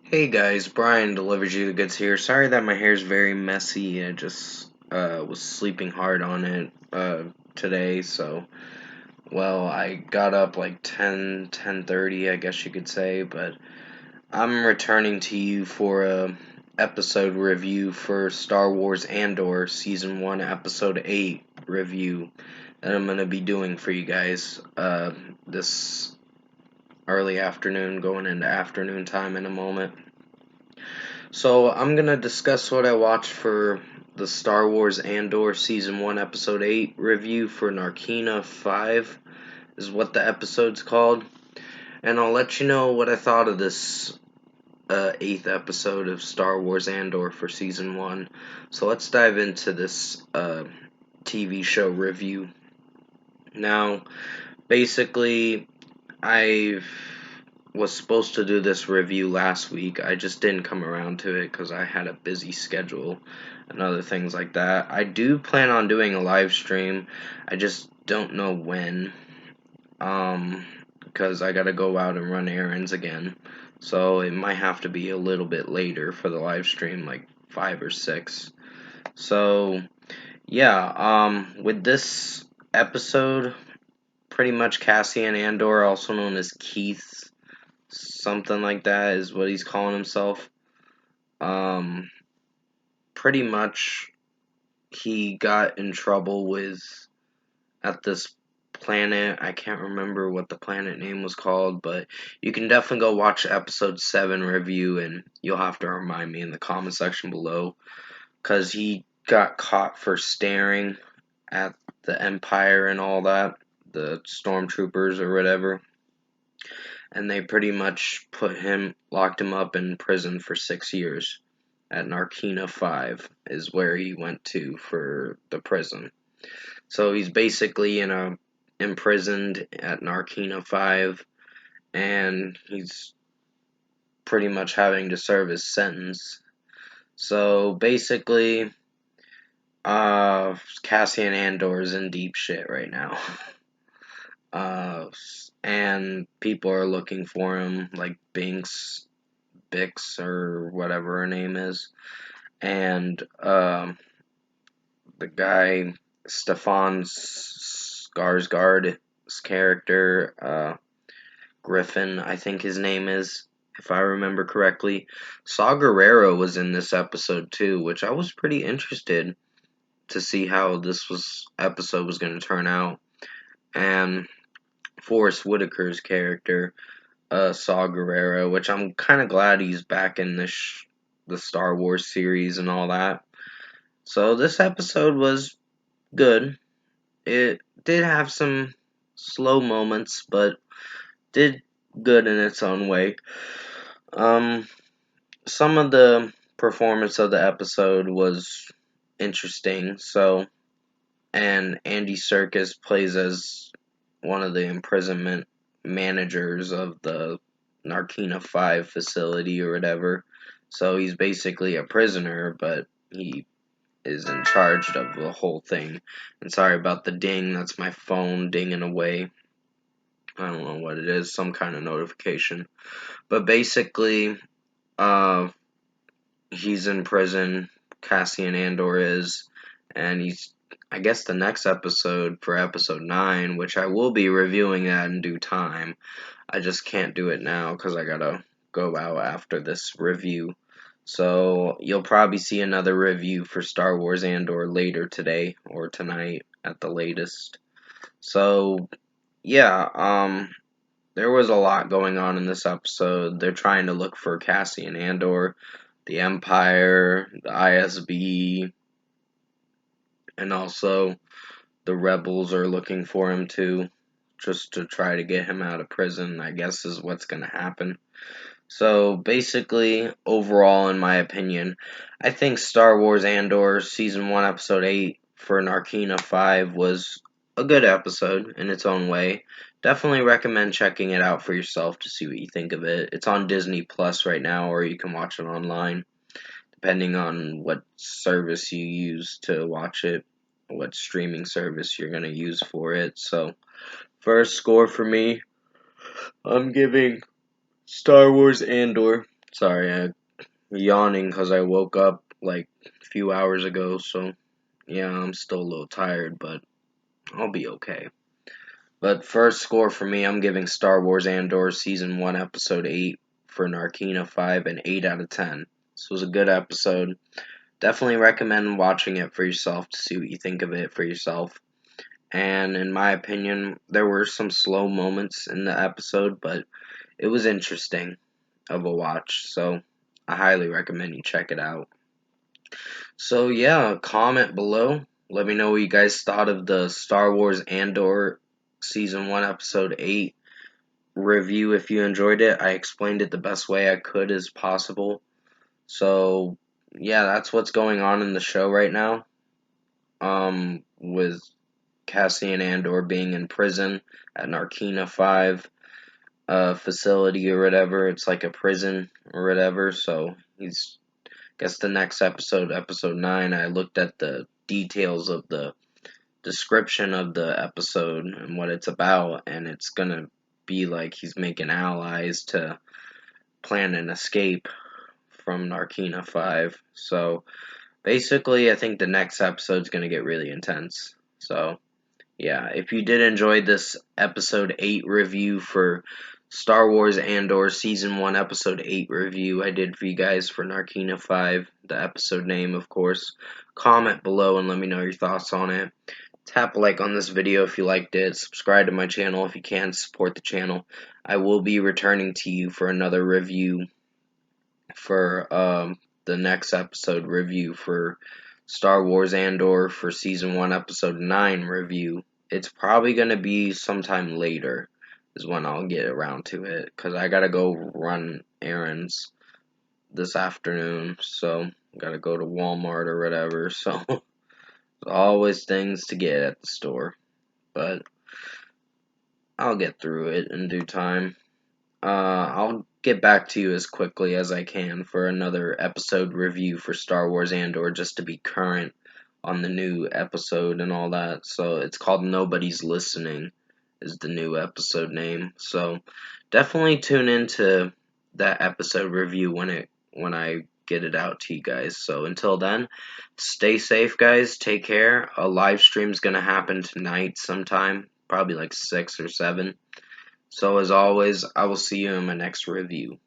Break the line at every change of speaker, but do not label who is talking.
Hey guys, Brian delivers you the goods here. Sorry that my hair's very messy. I just was sleeping hard on it today, so I got up like 10:30, I guess you could say, but I'm returning to you for a episode review for Star Wars Andor Season 1 Episode 8 review that I'm going to be doing for you guys this early afternoon, going into afternoon time in a moment. So I'm gonna discuss what I watched for the Star Wars Andor Season 1 Episode 8 review for Narkina 5 is what the episode's called. And I'll let you know what I thought of this 8th episode of Star Wars Andor for Season 1. So let's dive into this TV show review. Now, basically, I was supposed to do this review last week. I just didn't come around to it because I had a busy schedule and other things like that. I do plan on doing a live stream. I just don't know when. Because I gotta go out and run errands again. So it might have to be a little bit later for the live stream, like 5 or 6. So, yeah, with this episode, pretty much Cassian Andor, also known as Keith, something like that is what he's calling himself. Um, Pretty much he got in trouble with at this planet. I can't remember what the planet name was called, but you can definitely go watch episode 7 review and you'll have to remind me in the comment section below because he got caught for staring at the Empire and all that, the stormtroopers or whatever. And they pretty much locked him up in prison for 6 years. At Narkina 5 is where he went to for the prison. So he's basically imprisoned at Narkina 5, and he's pretty much having to serve his sentence. So basically, Cassian Andor's in deep shit right now. And people are looking for him, like Bix, or whatever her name is. And the guy, Stefan Skarsgård's character, Griffin, I think his name is, if I remember correctly. Saw Gerrera was in this episode too, which I was pretty interested to see how episode was going to turn out. And Forrest Whitaker's character, Saw Gerrera, which I'm kind of glad he's back in the Star Wars series and all that. So this episode was good. It did have some slow moments, but did good in its own way. Some of the performance of the episode was interesting. And Andy Serkis plays as one of the imprisonment managers of the Narkina 5 facility or whatever. So he's basically a prisoner, but he is in charge of the whole thing. And sorry about the ding, that's my phone dinging away. I don't know what it is, some kind of notification. But basically, uh, he's in prison, Cassian Andor is, and I guess the next episode for episode 9, which I will be reviewing that in due time. I just can't do it now because I gotta go out after this review. So you'll probably see another review for Star Wars Andor later today or tonight at the latest. So yeah, there was a lot going on in this episode. They're trying to look for Cassian Andor, the Empire, the ISB, and also the rebels are looking for him too, just to try to get him out of prison, I guess is what's going to happen. So basically, overall, in my opinion, I think Star Wars Andor Season 1 Episode 8 for Narkina 5 was a good episode in its own way. Definitely recommend checking it out for yourself to see what you think of it. It's on Disney Plus right now, or you can watch it online, depending on what service you use to watch it, what streaming service you're going to use for it. So, first score for me, I'm giving Star Wars Andor Sorry, I'm yawning because I woke up like a few hours ago, so yeah, I'm still a little tired, but I'll be okay. But first score for me, I'm giving Star Wars Andor Season 1, Episode 8 for Narkina 5 an 8 out of 10. This was a good episode. Definitely recommend watching it for yourself to see what you think of it for yourself. And in my opinion, there were some slow moments in the episode, but it was interesting of a watch. So I highly recommend you check it out. So yeah, comment below. Let me know what you guys thought of the Star Wars Andor Season 1 Episode 8 review if you enjoyed it. I explained it the best way I could as possible. So yeah, that's what's going on in the show right now. With Cassian Andor being in prison at Narkina 5 facility or whatever. It's like a prison or whatever. So he's, guess the next episode, episode 9, I looked at the details of the description of the episode and what it's about, and it's gonna be like he's making allies to plan an escape from Narkina 5. So basically, I think the next episode's gonna get really intense. So yeah, if you did enjoy this episode 8 review for Star Wars Andor Season 1 Episode 8 review I did for you guys for Narkina 5, the episode name, of course, comment below and let me know your thoughts on it. Tap a like on this video if you liked it. Subscribe to my channel if you can. Support the channel. I will be returning to you for another review for the next episode review for Star Wars Andor for Season 1 Episode 9 review. It's probably going to be sometime later is when I'll get around to it because I got to go run errands this afternoon. So got to go to Walmart or whatever. So always things to get at the store. But I'll get through it in due time. I'll get back to you as quickly as I can for another episode review for Star Wars Andor just to be current on the new episode and all that. So it's called Nobody's Listening is the new episode name. So definitely tune into that episode review when I get it out to you guys. So until then, stay safe guys, take care. A live stream's gonna happen tonight sometime, probably like 6 or 7. So as always, I will see you in my next review.